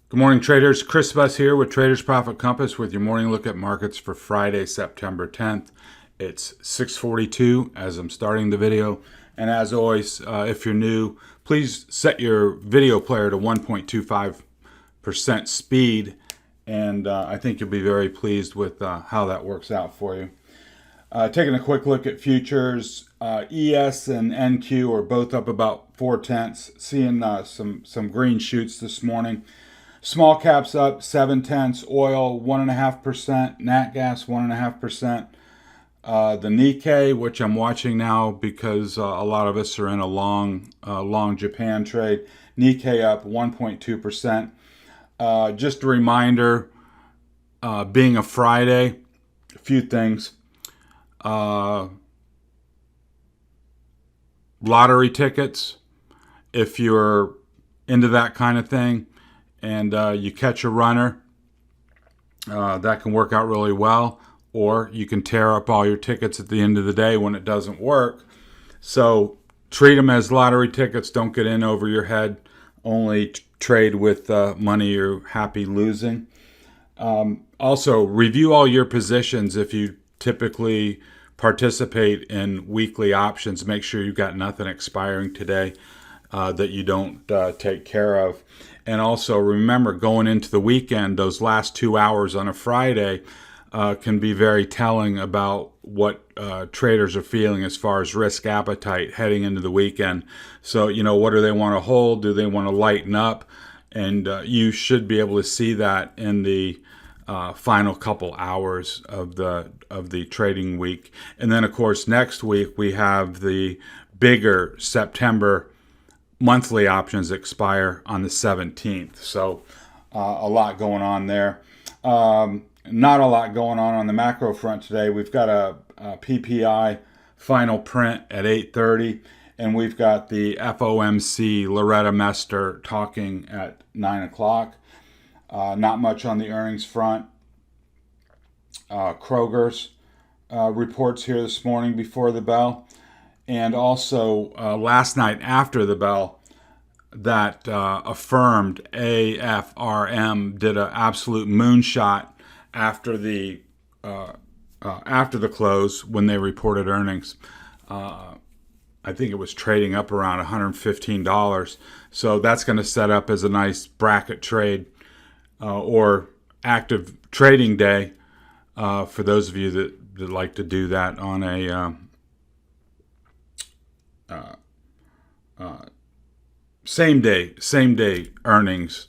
Good morning, traders. Chris Buss here with Traders Profit Compass with your morning look at markets for Friday, September 10th. It's 6:42 as I'm starting the video. And as always, if you're new, please set your video player to 1.25% speed. And I think you'll be very pleased with how that works out for you. Taking a quick look at futures, ES and NQ are both up about 0.4, seeing some green shoots this morning. Small caps up 0.7, oil 1.5%, nat gas 1.5%. The Nikkei, which I'm watching now because a lot of us are in a long Japan trade, Nikkei up 1.2%. Just a reminder, being a Friday, a few things. Lottery tickets, if you're into that kind of thing, and you catch a runner, that can work out really well. Or you can tear up all your tickets at the end of the day when it doesn't work. So treat them as lottery tickets. Don't get in over your head. Only trade with money you're happy losing. Also, review all your positions if you typically participate in weekly options. Make sure you've got nothing expiring today that you don't take care of. And also remember, going into the weekend, those last 2 hours on a Friday can be very telling about what traders are feeling as far as risk appetite heading into the weekend. So, what do they want to hold? Do they want to lighten up? And you should be able to see that in the final couple hours of the trading week. And then, of course, next week we have the bigger September monthly options expire on the 17th. So a lot going on there. Not a lot going on the macro front today. We've got a PPI final print at 8:30, and we've got the FOMC Loretta Mester talking at 9 o'clock. Not much on the earnings front. Kroger's reports here this morning before the bell. And also last night after the bell, that affirmed AFRM did an absolute moonshot after the close when they reported earnings. I think it was trading up around $115. So that's going to set up as a nice bracket trade or active trading day for those of you that like to do that on a same day earnings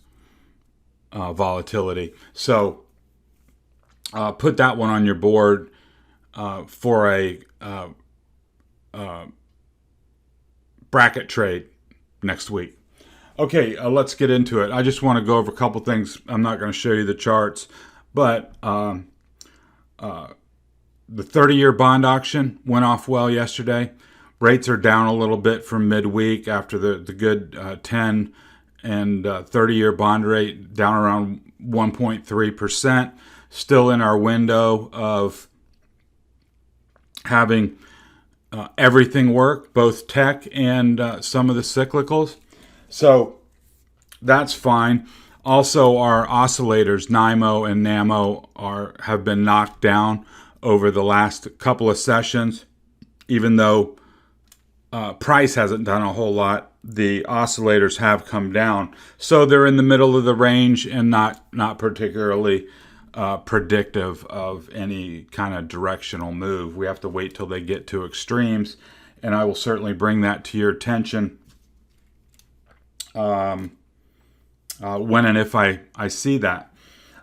volatility. So put that one on your board for a bracket trade next week. Okay, let's get into it. I just want to go over a couple things. I'm not going to show you the charts, but the 30-year bond auction went off well yesterday. Rates are down a little bit from midweek after the good 10 and 30-year bond rate down around 1.3%. Still in our window of having everything work, both tech and some of the cyclicals. So that's fine. Also, our oscillators, NIMO and NAMO, have been knocked down over the last couple of sessions, even though price hasn't done a whole lot. The oscillators have come down, so they're in the middle of the range and not particularly predictive of any kind of directional move. We have to wait till they get to extremes, and I will certainly bring that to your attention when and if I see that.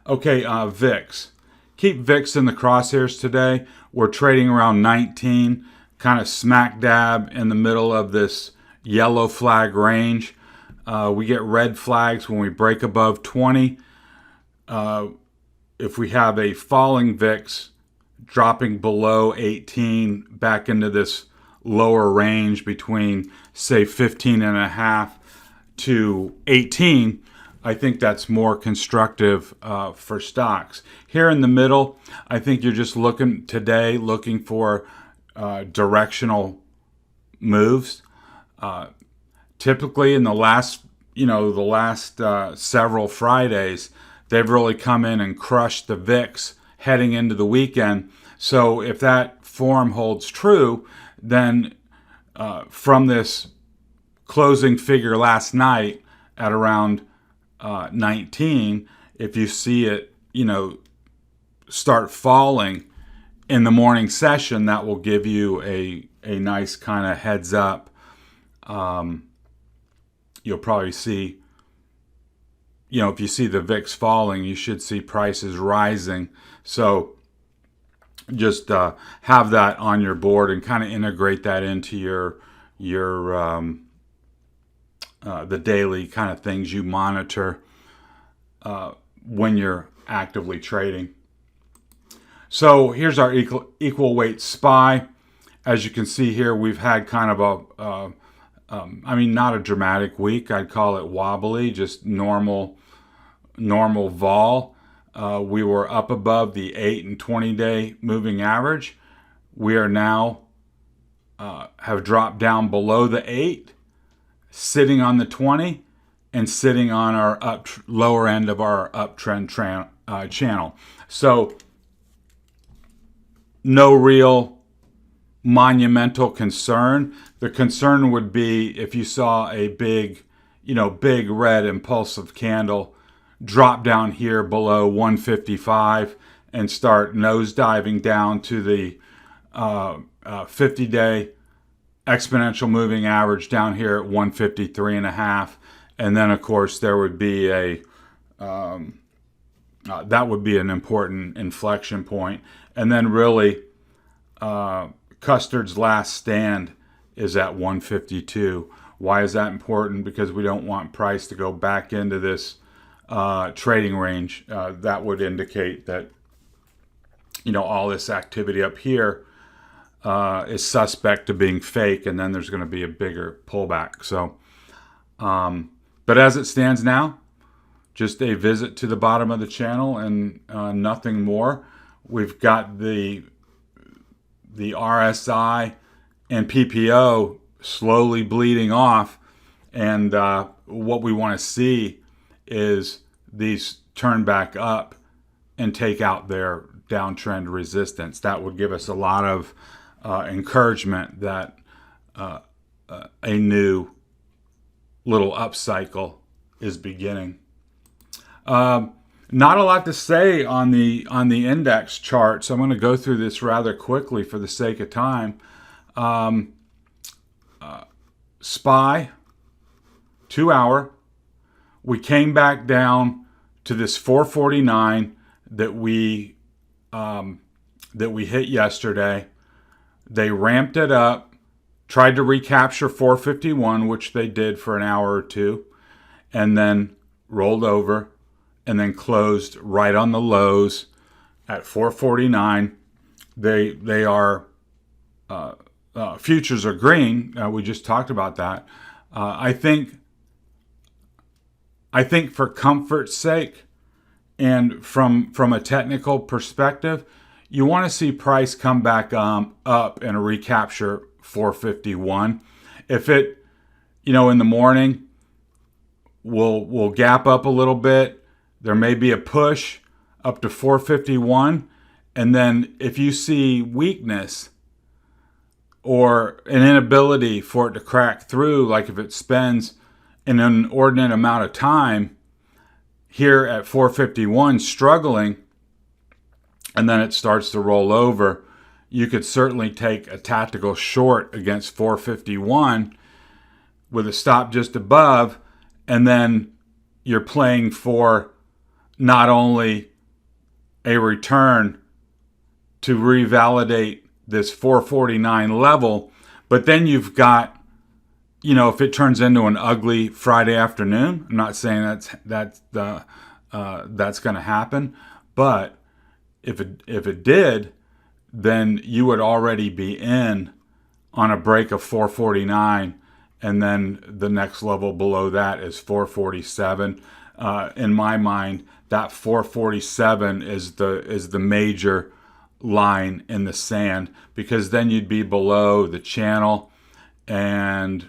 Okay, VIX. Keep VIX in the crosshairs today. We're trading around 19. Kind of smack dab in the middle of this yellow flag range. We get red flags when we break above 20. If we have a falling VIX dropping below 18 back into this lower range between, say, 15.5 to 18, I think that's more constructive for stocks. Here in the middle, I think you're just looking for directional moves. Typically in the last the last several Fridays, they've really come in and crushed the VIX heading into the weekend. So if that form holds true, then from this closing figure last night at around 19, if you see it, start falling in the morning session, that will give you a nice kind of heads up. You'll probably see, if you see the VIX falling, you should see prices rising. So just have that on your board and kind of integrate that into your the daily kind of things you monitor when you're actively trading. So here's our equal weight SPY. As you can see here, we've had kind of not a dramatic week. I'd call it wobbly, just normal vol. We were up above the 8 and 20-day moving average. We are now have dropped down below the 8, sitting on the 20, and sitting on our lower end of our uptrend channel. So no real monumental concern. The concern would be if you saw a big red impulsive candle drop down here below 155 and start nosediving down to the 50-day exponential moving average down here at 153.5, and then of course there would be that would be an important inflection point. And then really Custard's last stand is at 152. Why is that important? Because we don't want price to go back into this trading range. That would indicate that all this activity up here is suspect to being fake, and then there's going to be a bigger pullback. So but as it stands now, just a visit to the bottom of the channel and nothing more. We've got the RSI and PPO slowly bleeding off, and what we want to see is these turn back up and take out their downtrend resistance. That would give us a lot of encouragement that a new little upcycle is beginning. Not a lot to say on the index chart, so I'm going to go through this rather quickly for the sake of time. SPY, 2 hour, we came back down to this 449 that we hit yesterday. They ramped it up, tried to recapture 451, which they did for an hour or two, and then rolled over and then closed right on the lows at 449. They are futures are green. We just talked about that. I think for comfort's sake and from a technical perspective, you want to see price come back up and recapture 451. If it, in the morning, will gap up a little bit. There may be a push up to 451, and then if you see weakness or an inability for it to crack through, like if it spends an inordinate amount of time here at 451 struggling, and then it starts to roll over, you could certainly take a tactical short against 451 with a stop just above, and then you're playing for not only a return to revalidate this 449 level, but then you've got, if it turns into an ugly Friday afternoon, I'm not saying that's going to happen, but if it did, then you would already be in on a break of 449, and then the next level below that is 447. In my mind, that 447 is the major line in the sand, because then you'd be below the channel and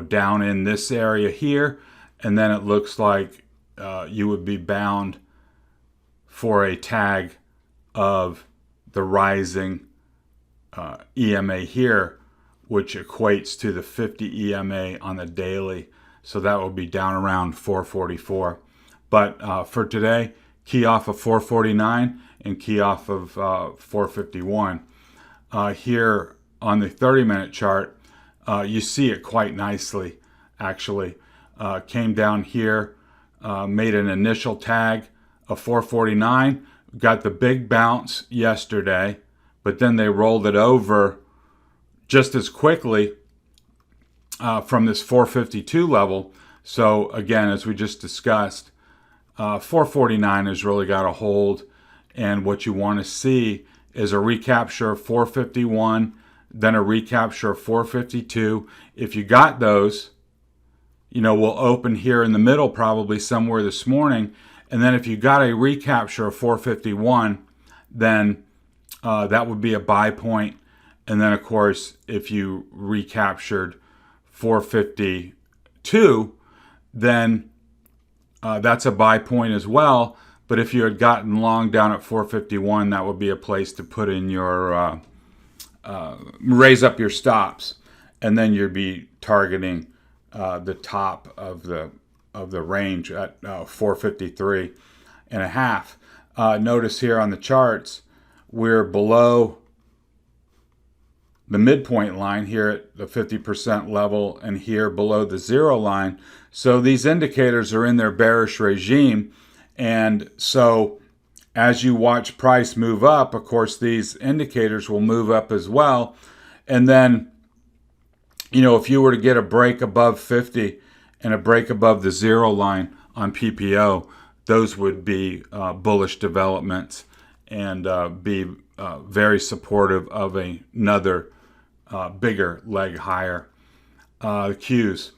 down in this area here, and then it looks like you would be bound for a tag of the rising EMA here, which equates to the 50 EMA on the daily. So that will be down around 444. But for today, key off of 449 and key off of 451. Here on the 30-minute chart, you see it quite nicely, actually. Came down here, made an initial tag of 449, got the big bounce yesterday, but then they rolled it over just as quickly from this 452 level. So again, as we just discussed, 449 has really got a hold, and what you want to see is a recapture of 451, then a recapture of 452. If you got those, we'll open here in the middle probably somewhere this morning, and then if you got a recapture of 451, then that would be a buy point. And then, of course, if you recaptured 452, then that's a buy point as well. But if you had gotten long down at 451, that would be a place to put in your, raise up your stops. And then you'd be targeting the top of the range at 453 and a half. Notice here on the charts, we're below the midpoint line here at the 50% level, and here below the zero line. So these indicators are in their bearish regime. And so as you watch price move up, of course, these indicators will move up as well. And then, if you were to get a break above 50 and a break above the zero line on PPO, those would be bullish developments and be very supportive of another bigger leg higher. The Qs.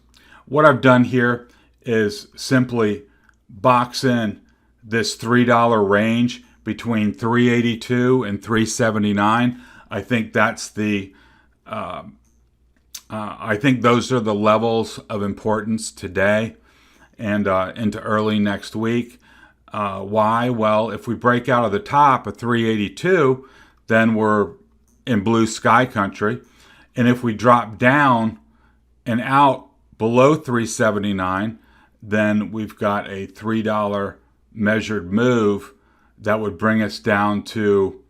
What I've done here is simply box in this $3 range between 382 and 379. I think that's I think those are the levels of importance today and into early next week. Why? Well, if we break out of the top of 382, then we're in blue sky country. And if we drop down and out below 379, then we've got a $3 measured move that would bring us down to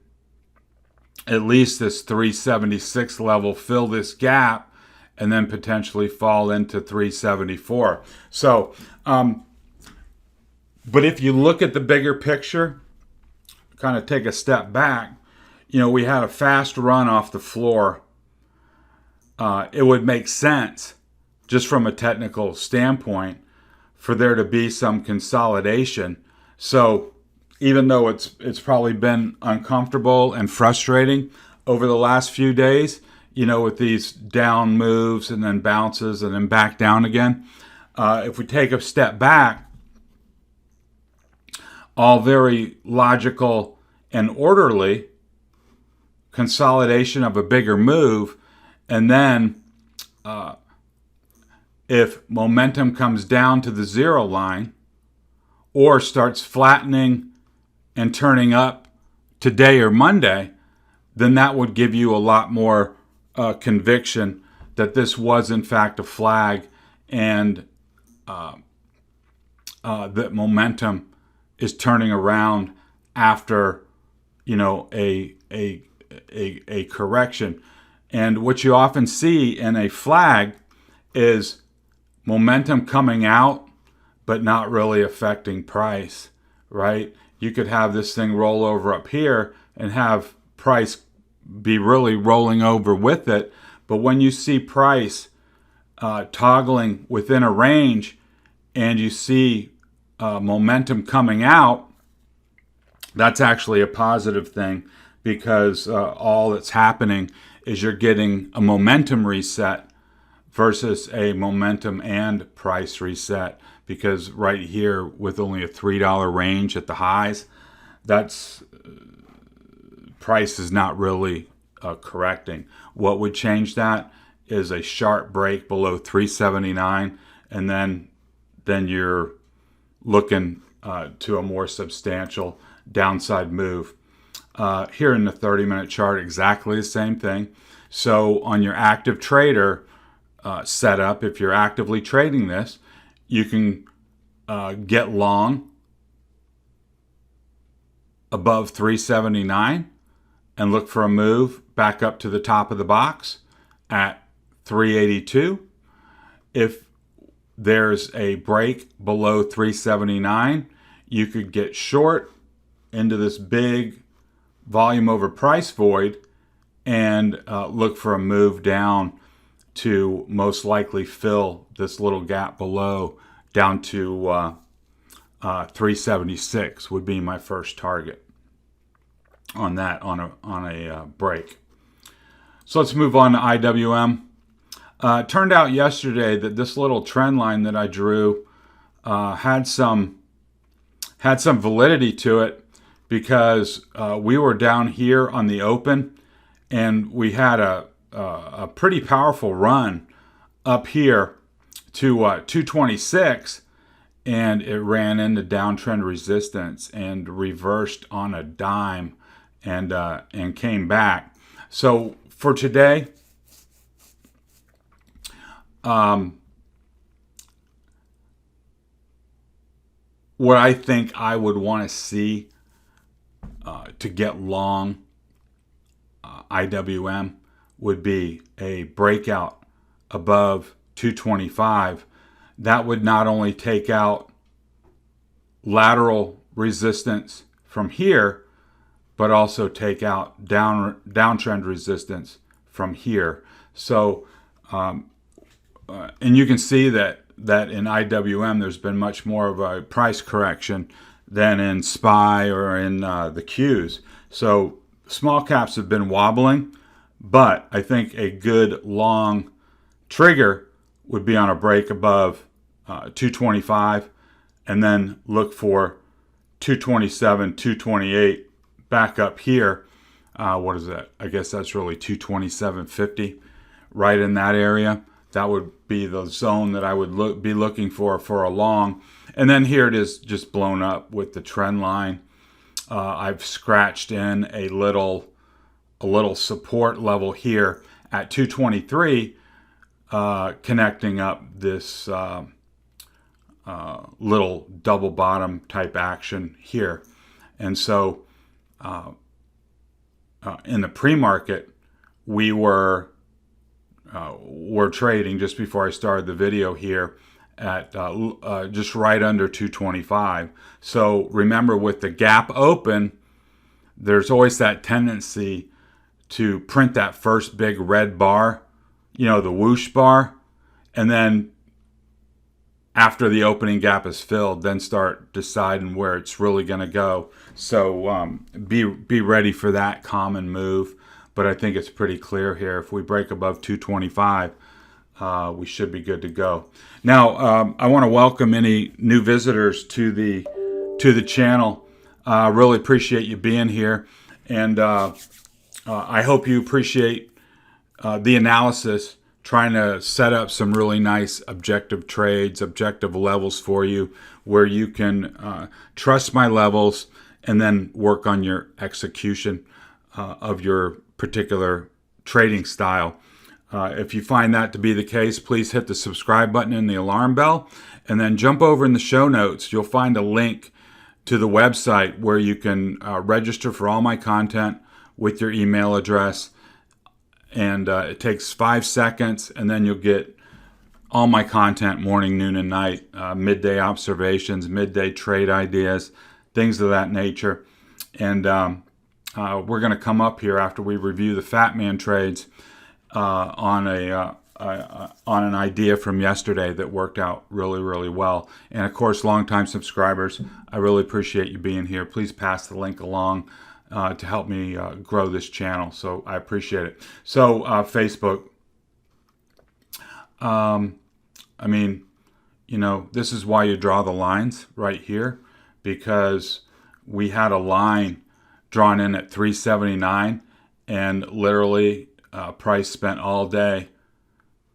at least this 376 level, fill this gap, and then potentially fall into 374. So, but if you look at the bigger picture, kind of take a step back, we had a fast run off the floor. It would make sense, just from a technical standpoint, for there to be some consolidation. So even though it's probably been uncomfortable and frustrating over the last few days, with these down moves and then bounces and then back down again, if we take a step back, all very logical and orderly, consolidation of a bigger move, and then if momentum comes down to the zero line or starts flattening and turning up today or Monday, then that would give you a lot more conviction that this was in fact a flag, and that momentum is turning around after a correction. And what you often see in a flag is momentum coming out but not really affecting price, right? You could have this thing roll over up here and have price be really rolling over with it. But when you see price toggling within a range and you see momentum coming out, that's actually a positive thing, because all that's happening is you're getting a momentum reset versus a momentum and price reset. Because right here, with only a $3 range at the highs, that's price is not really correcting. What would change that is a sharp break below 379 and then then you're looking to a more substantial downside move. Here in the 30-minute chart, exactly the same thing. So on your active trader setup, if you're actively trading this, you can get long above 379 and look for a move back up to the top of the box at 382. If there's a break below 379, you could get short into this big volume over price void and look for a move down to most likely fill this little gap below down to 376 would be my first target on that on a break. So let's move on to IWM. It turned out yesterday that this little trend line that I drew had some validity to it, because we were down here on the open and we had a pretty powerful run up here to 226, and it ran into downtrend resistance and reversed on a dime and came back. So for today, what I think I would want to see to get long IWM would be a breakout above 225. That would not only take out lateral resistance from here, but also take out downtrend resistance from here. So, and you can see that in IWM there's been much more of a price correction than in SPY or in the Qs. So small caps have been wobbling, but I think a good long trigger would be on a break above 225, and then look for 227, 228 back up here. What is that? I guess that's really 227.50, right in that area. That would be the zone that I would be looking for a long. And then here it is just blown up with the trend line. I've scratched in a little support level here at 223, connecting up this little double bottom type action here. And so in the pre-market, we were trading just before I started the video here at just right under 225. So remember, with the gap open, there's always that tendency to print that first big red bar, the whoosh bar, and then after the opening gap is filled, then start deciding where it's really going to go. So be ready for that common move. But I think it's pretty clear here. If we break above 225, we should be good to go. Now, I want to welcome any new visitors to the channel. Really appreciate you being here, and I hope you appreciate the analysis. Trying to set up some really nice objective trades, objective levels for you, where you can trust my levels and then work on your execution of your particular trading style. If you find that to be the case, please hit the subscribe button and the alarm bell, and then jump over in the show notes. You'll find a link to the website where you can register for all my content with your email address. And it takes 5 seconds, and then you'll get all my content morning, noon, and night, midday observations, midday trade ideas, things of that nature. And we're going to come up here after we review the FATMAAN trades on an idea from yesterday that worked out really, really well. And of course, longtime subscribers, I really appreciate you being here. Please pass the link along to help me grow this channel. So I appreciate it. So Facebook, I mean, this is why you draw the lines right here, because we had a line drawn in at 379, and literally price spent all day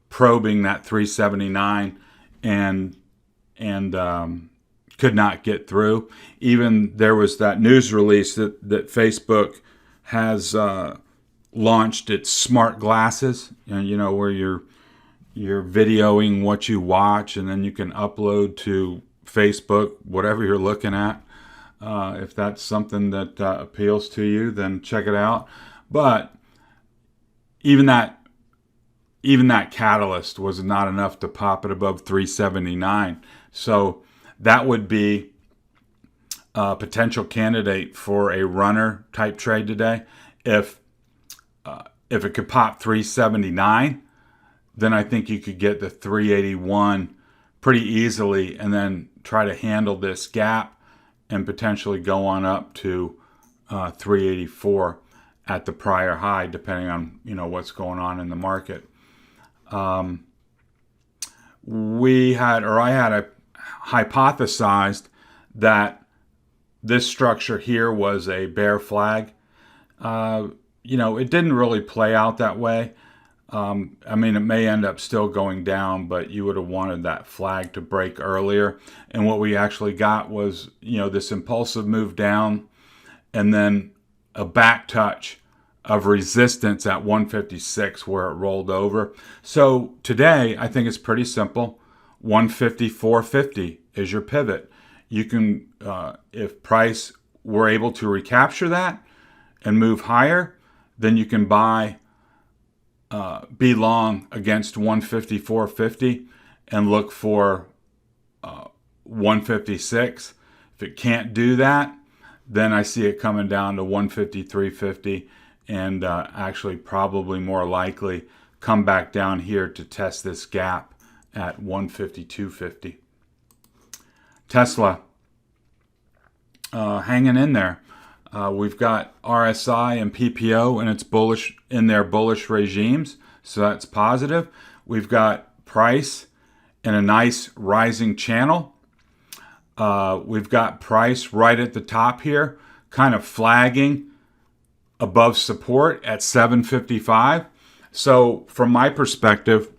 probing that 379 and and could not get through. Even there was that news release that Facebook has launched its smart glasses, and where you're videoing what you watch, and then you can upload to Facebook whatever you're looking at. If that's something that appeals to you, then check it out. But even that catalyst was not enough to pop it above 379. So that would be a potential candidate for a runner type trade today. If it could pop 379, then I think you could get the 381 pretty easily, and then try to handle this gap and potentially go on up to 384 at the prior high, depending on what's going on in the market. I had hypothesized that this structure here was a bear flag. It didn't really play out that way. It may end up still going down, but you would have wanted that flag to break earlier. And what we actually got was, this impulsive move down, and then a back touch of resistance at 156 where it rolled over. So today, I think it's pretty simple. 154.50 is your pivot. You can, if price were able to recapture that and move higher, then you can be long against 154.50 and look for 156. If it can't do that, then I see it coming down to 153.50, and actually probably more likely come back down here to test this gap at 152.50. Tesla hanging in there. We've got RSI and PPO in their bullish regimes, so that's positive. We've got price in a nice rising channel. We've got price right at the top here, kind of flagging above support at 755. So from my perspective,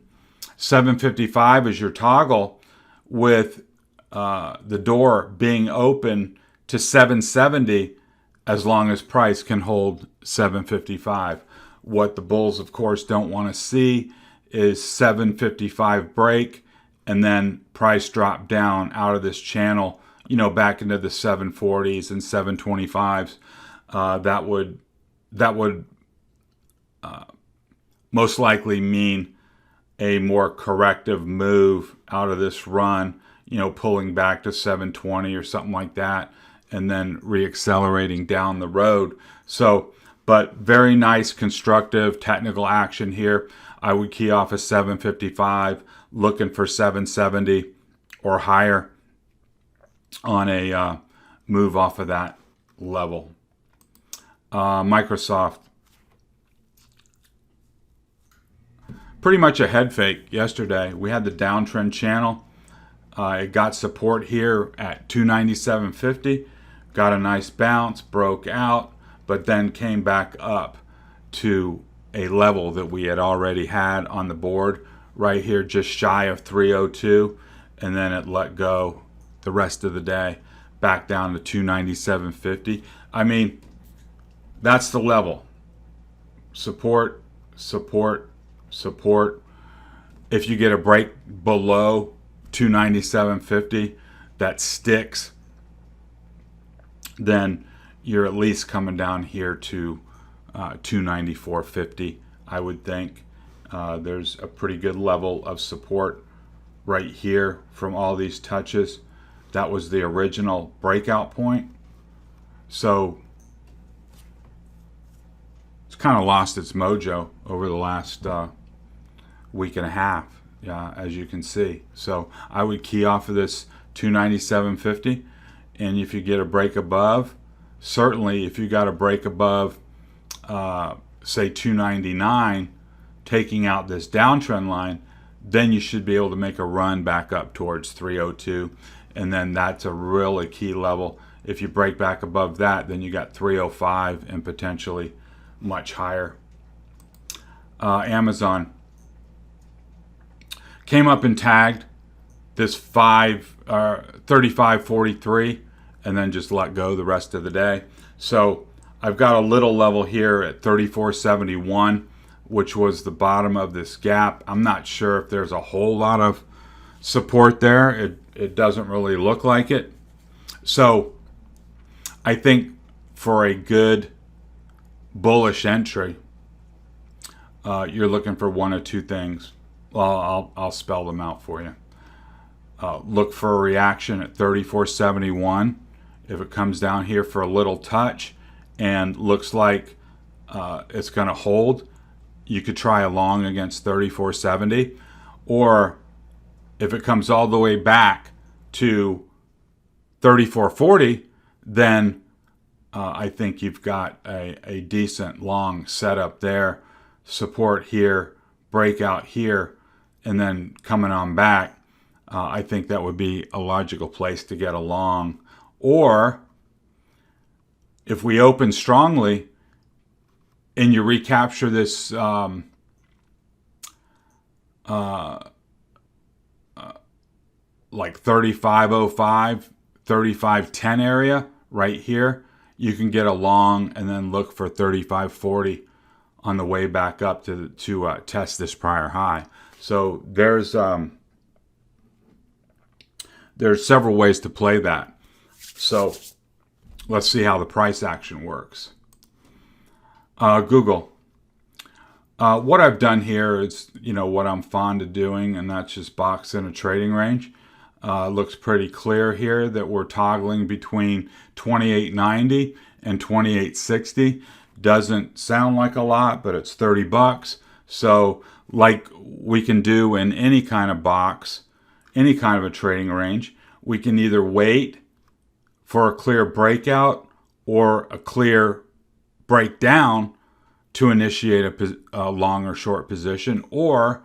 755 is your toggle, with the door being open to 770 as long as price can hold 755. What the bulls, of course, don't want to see is 755 break and then price drop down out of this channel, back into the 740s and 725s. That would most likely mean a more corrective move out of this run, pulling back to 720 or something like that, and then reaccelerating down the road. So, but very nice constructive technical action here. I would key off a 755, looking for 770 or higher on a move off of that level. Microsoft, pretty much a head fake yesterday. We had the downtrend channel. It got support here at 297.50. Got a nice bounce, broke out, but then came back up to a level that we had already had on the board right here, just shy of 302, and then it let go the rest of the day back down to 297.50. That's the level. Support, support, support. If you get a break below 297.50 that sticks, then you're at least coming down here to 294.50. I would think there's a pretty good level of support right here from all these touches. That was the original breakout point. So it's kind of lost its mojo over the last week and a half, as you can see. So I would key off of this 297.50, and if you get a break above, certainly if you got a break above say 299, taking out this downtrend line, then you should be able to make a run back up towards 302, and then that's a really key level. If you break back above that, then you got 305 and potentially much higher. Amazon came up and tagged this 35.43 and then just let go the rest of the day. So I've got a little level here at 34.71, which was the bottom of this gap. I'm not sure if there's a whole lot of support there. It doesn't really look like it. So I think for a good bullish entry, you're looking for one of two things. Well, I'll spell them out for you. Look for a reaction at 34.71. If it comes down here for a little touch and looks like it's going to hold, you could try a long against 34.70. Or if it comes all the way back to 34.40, then I think you've got a decent long setup there. Support here, breakout here, and then coming on back. I think that would be a logical place to get a long. Or if we open strongly and you recapture this like 35.05, 35.10 area right here, you can get a long and then look for 35.40 on the way back up to test this prior high. So there's several ways to play that. So let's see how the price action works. Google. What I've done here is, what I'm fond of doing, and that's just box in a trading range. Looks pretty clear here that we're toggling between 28.90 and 28.60. Doesn't sound like a lot, but it's $30. So like we can do in any kind of box, any kind of a trading range, we can either wait for a clear breakout or a clear breakdown to initiate a long or short position. Or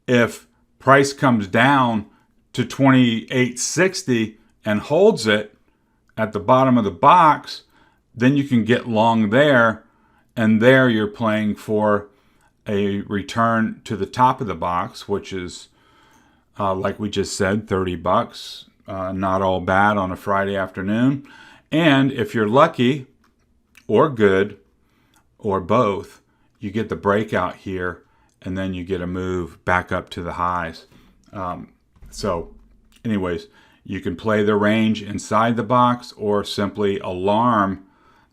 if price comes down to 28.60 and holds it at the bottom of the box, then you can get long there, and there you're playing for a return to the top of the box, which is like we just said, $30. Not all bad on a Friday afternoon. And if you're lucky or good or both, you get the breakout here, and then you get a move back up to the highs. So anyways, you can play the range inside the box or simply alarm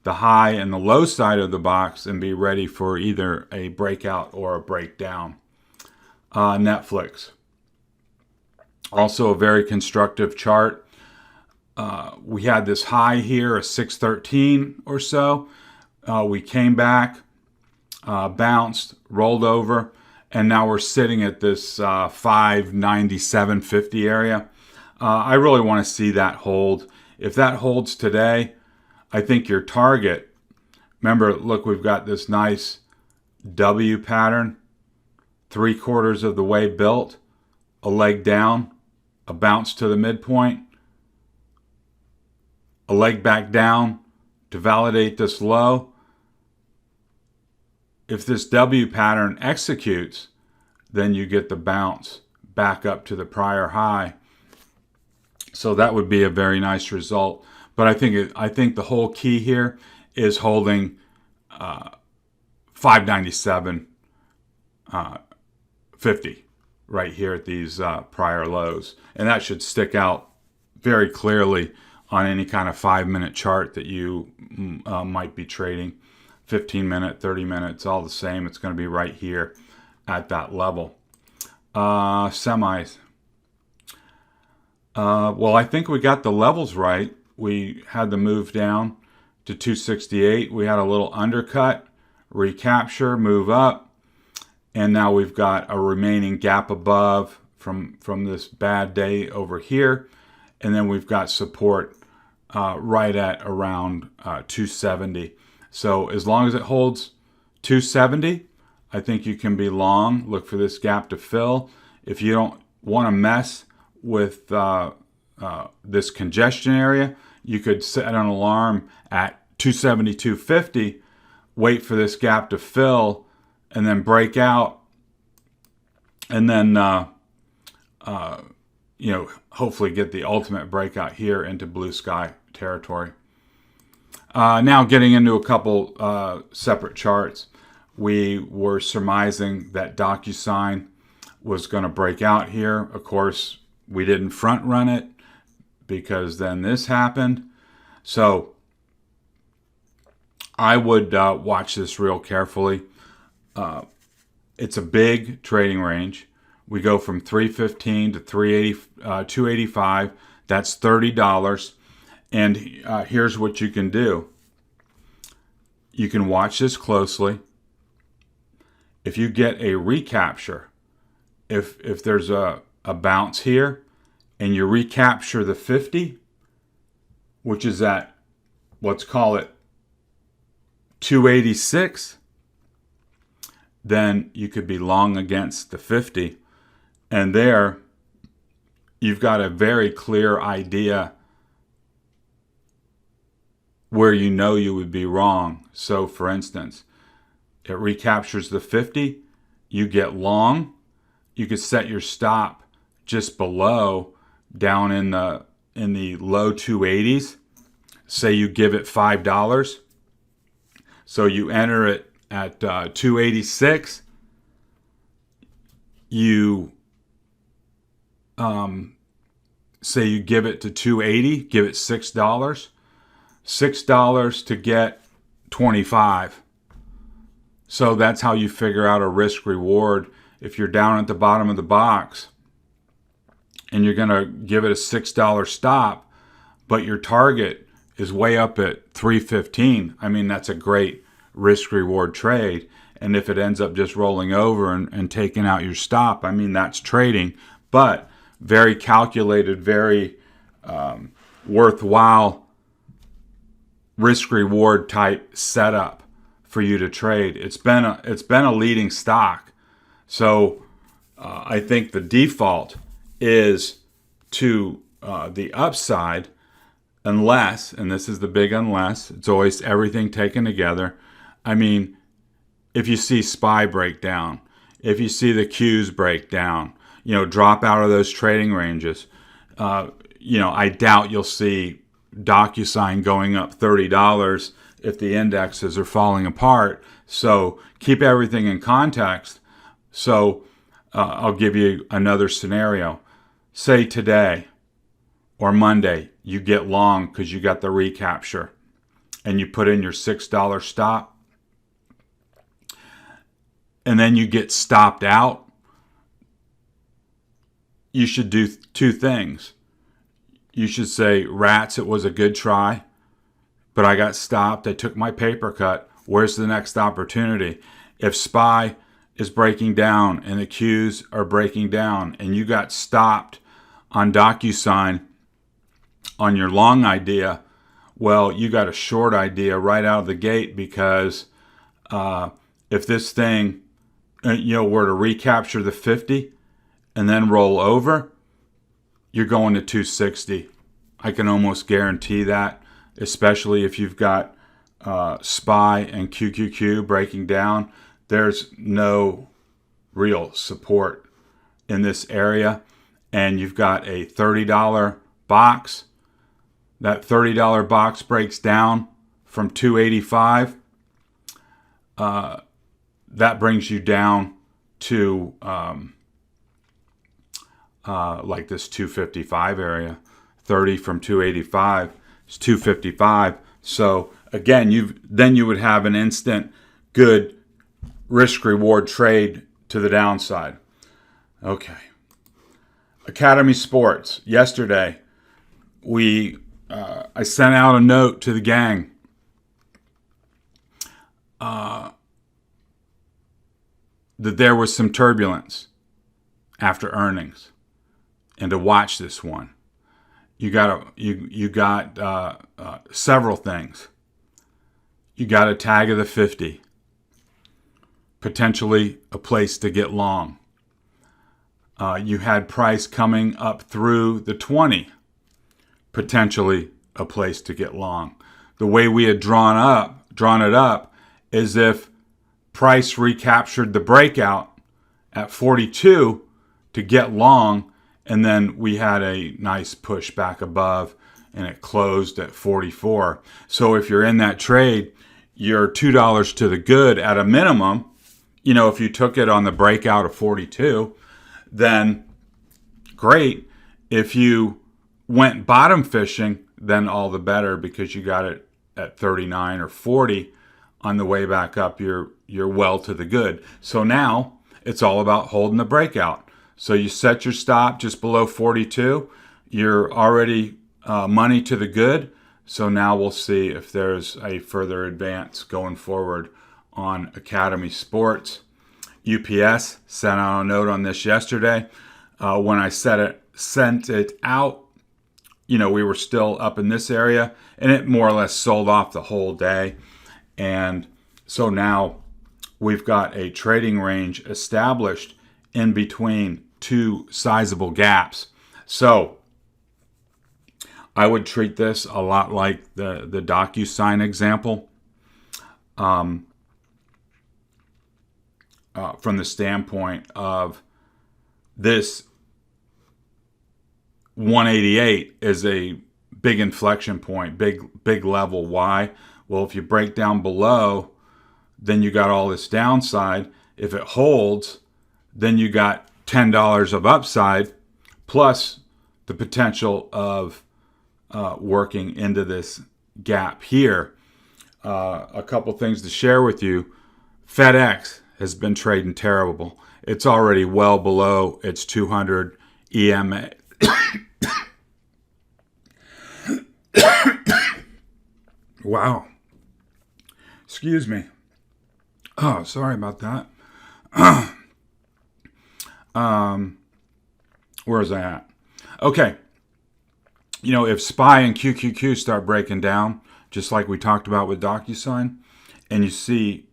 the high and the low side of the box and be ready for either a breakout or a breakdown. Netflix. Also a very constructive chart. We had this high here, a 613 or so. We came back, bounced, rolled over, and now we're sitting at this 597.50 area. I really want to see that hold. If that holds today, I think your target, remember, look, we've got this nice W pattern, 3/4 of the way built, a leg down, a bounce to the midpoint, a leg back down to validate this low. If this W pattern executes, then you get the bounce back up to the prior high. So that would be a very nice result. But I think the whole key here is holding 597.50 right here at these prior lows. And that should stick out very clearly on any kind of 5-minute chart that you might be trading. 15-minute, 30 minutes, all the same. It's going to be right here at that level. Semis. Well, I think we got the levels right. We had the move down to 268. We had a little undercut, recapture, move up, and now we've got a remaining gap above from this bad day over here, and then we've got support right at around 270. So as long as it holds 270, I think you can be long. Look for this gap to fill. If you don't want to mess with this congestion area, you could set an alarm at 270.50, wait for this gap to fill, and then break out, and then hopefully get the ultimate breakout here into blue sky territory. Now getting into a couple separate charts. We were surmising that DocuSign was going to break out here. Of course, we didn't front run it because then this happened. So I would watch this real carefully. It's a big trading range. We go from 315 to 285. That's $30. And here's what you can do. You can watch this closely. If you get a recapture, if there's a bounce here and you recapture the 50, which is at, let's call it 286, then you could be long against the 50. And there, you've got a very clear idea where you would be wrong. So for instance, it recaptures the 50, you get long, you could set your stop just below, down in the low 280s. Say you give it $5. So you enter it at 286. You say you give it to 280, give it $6. $6 to get 25. So that's how you figure out a risk reward. If you're down at the bottom of the box and you're going to give it a $6 stop, but your target is way up at 315, I mean, that's a great risk reward trade. And if it ends up just rolling over and taking out your stop, I mean, that's trading, but very calculated, very worthwhile risk reward type setup for you to trade. It's been a leading stock. So I think the default is to the upside, unless, and this is the big unless, it's always everything taken together. I mean, if you see SPY break down, if you see the Qs break down, drop out of those trading ranges, I doubt you'll see DocuSign going up $30 if the indexes are falling apart. So keep everything in context. So I'll give you another scenario. Say today or Monday you get long because you got the recapture and you put in your $6 stop, and then you get stopped out. You should do two things. You should say, rats, it was a good try, but I got stopped. I took my paper cut. Where's the next opportunity? If SPY is breaking down and the Qs are breaking down and you got stopped on DocuSign on your long idea, well, you got a short idea right out of the gate, because if this thing were to recapture the 50 and then roll over, you're going to 260. I can almost guarantee that, especially if you've got SPY and QQQ breaking down. There's no real support in this area, and you've got a $30 box. That $30 box breaks down from 285. That brings you down to like this 255 area. 30 from 285 is 255. So again, you would have an instant good risk reward trade to the downside. Okay. Academy Sports. Yesterday, I sent out a note to the gang. That there was some turbulence after earnings, and to watch this one. You got several things. You got a tag of the 50, potentially a place to get long. You had price coming up through the 20, potentially a place to get long. The way we had drawn it up is if price recaptured the breakout at 42 to get long, And then we had a nice push back above, and it closed at 44. So if you're in that trade, you're $2 to the good at a minimum. You know, if you took it on the breakout of 42, then great. If you went bottom fishing, then all the better, because you got it at 39 or 40 on the way back up. You're well to the good. So now it's all about holding the breakout. So you set your stop just below 42. You're already money to the good. So now we'll see if there's a further advance going forward on Academy Sports. UPS sent out a note on this yesterday. When I sent it out, you know, we were still up in this area, and it more or less sold off the whole day. And so now we've got a trading range established in between two sizable gaps. So I would treat this a lot like the DocuSign example, from the standpoint of this 188 is a big inflection point, big level. Why? Well, if you break down below, then you got all this downside. If it holds, then you got $10 of upside, plus the potential of working into this gap here. A couple things to share with you. FedEx has been trading terrible. It's already well below its 200 EMA. Wow. Excuse me. Oh, sorry about that. Where is I at? Okay. You know, if SPY and QQQ start breaking down, just like we talked about with DocuSign, and you see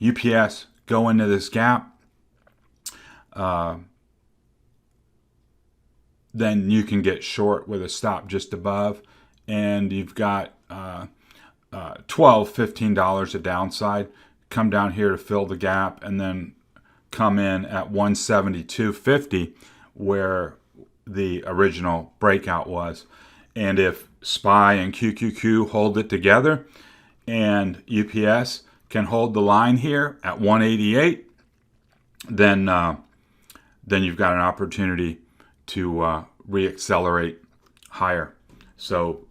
UPS go into this gap, then you can get short with a stop just above, and you've got $12, $15 of downside. Come down here to fill the gap, and then come in at 172.50 where the original breakout was. And if SPY and QQQ hold it together, and UPS can hold the line here at 188, then you've got an opportunity to reaccelerate higher. So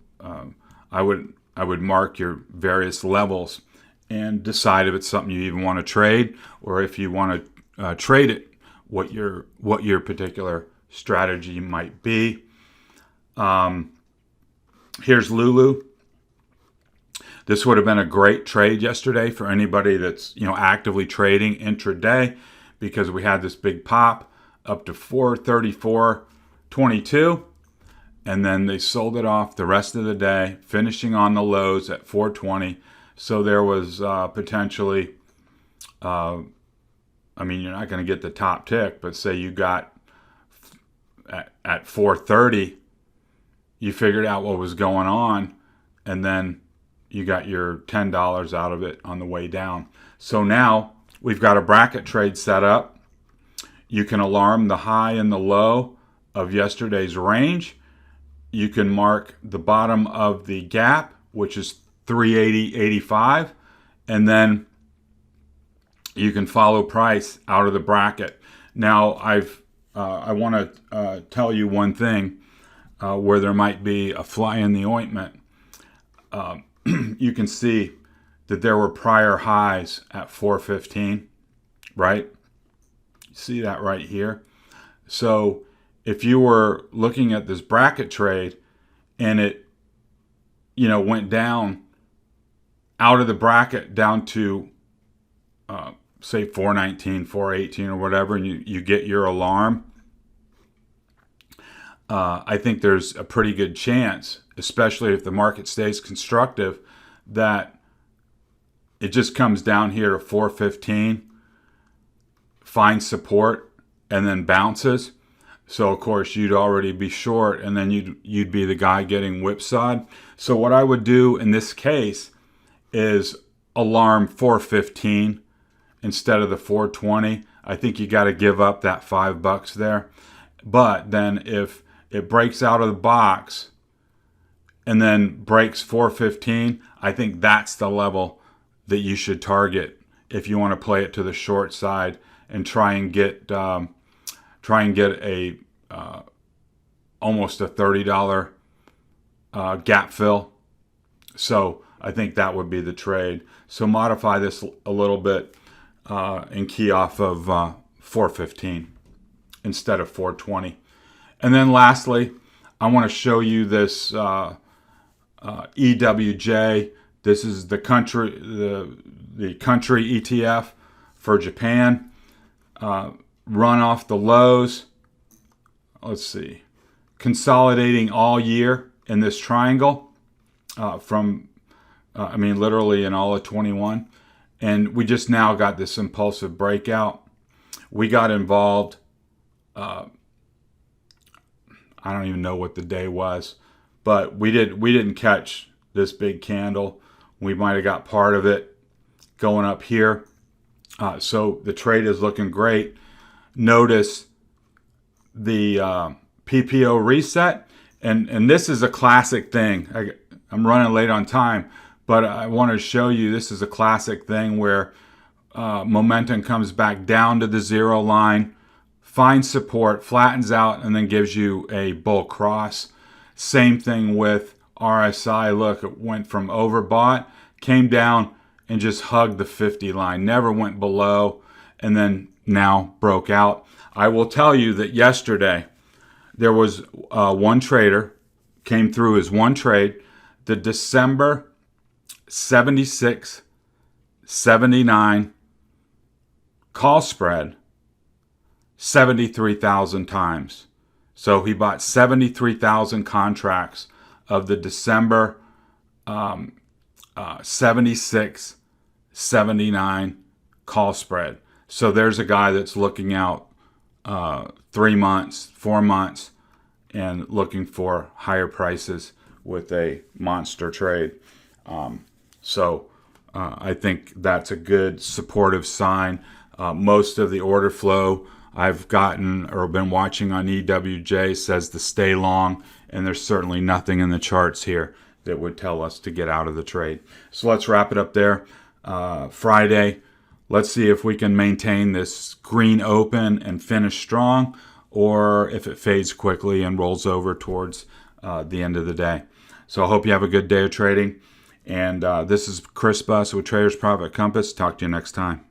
I would mark your various levels and decide if it's something you even want to trade, or if you want to trade it, what your particular strategy might be. Here's Lulu. This would have been a great trade yesterday for anybody that's, you know, actively trading intraday, because we had this big pop up to 434.22, and then they sold it off the rest of the day, finishing on the lows at 420. So there was potentially, I mean, you're not going to get the top tick, but say you got at 430, you figured out what was going on, and then you got your $10 out of it on the way down. So now we've got a bracket trade set up. You can alarm the high and the low of yesterday's range. You can mark the bottom of the gap, which is 380.85, and then you can follow price out of the bracket. Now I want to tell you one thing where there might be a fly in the ointment. You can see that there were prior highs at 415, right? See that right here? So if you were looking at this bracket trade and it, you know, went down out of the bracket down to say 419, 418 or whatever, and you get your alarm, I think there's a pretty good chance, especially if the market stays constructive, that it just comes down here to 415, finds support, and then bounces. So of course you'd already be short, and then you'd be the guy getting whipsawed. So what I would do in this case is alarm 415 instead of the 420. I think you got to give up that $5 there. But then if it breaks out of the box and then breaks 415, I think that's the level that you should target if you want to play it to the short side and try and get a almost a $30 gap fill. So I think that would be the trade. So modify this a little bit and key off of 415 instead of 420. And then lastly, I want to show you this EWJ. This is the country ETF for Japan. Run off the lows. Let's see. Consolidating all year in this triangle literally in all of 21. And we just now got this impulsive breakout. We got involved. I don't even know what the day was, but we didn't catch this big candle. We might have got part of it going up here. So the trade is looking great. Notice the PPO reset, and this is a classic thing. I'm running late on time, but I want to show you this is a classic thing where momentum comes back down to the zero line, finds support, flattens out, and then gives you a bull cross. Same thing with RSI. Look, it went from overbought, came down, and just hugged the 50 line. Never went below, and then now broke out. I will tell you that yesterday there was one trader, came through as one trade, the December 76.79 call spread 73,000 times. So he bought 73,000 contracts of the December 76.79 call spread. So there's a guy that's looking out 3 months, 4 months, and looking for higher prices with a monster trade. I think that's a good supportive sign. Most of the order flow I've gotten or been watching on EWJ says to stay long, and there's certainly nothing in the charts here that would tell us to get out of the trade. So let's wrap it up there. Friday, let's see if we can maintain this green open and finish strong, or if it fades quickly and rolls over towards the end of the day. So I hope you have a good day of trading. And this is Chris Buss with Traders Profit Compass. Talk to you next time.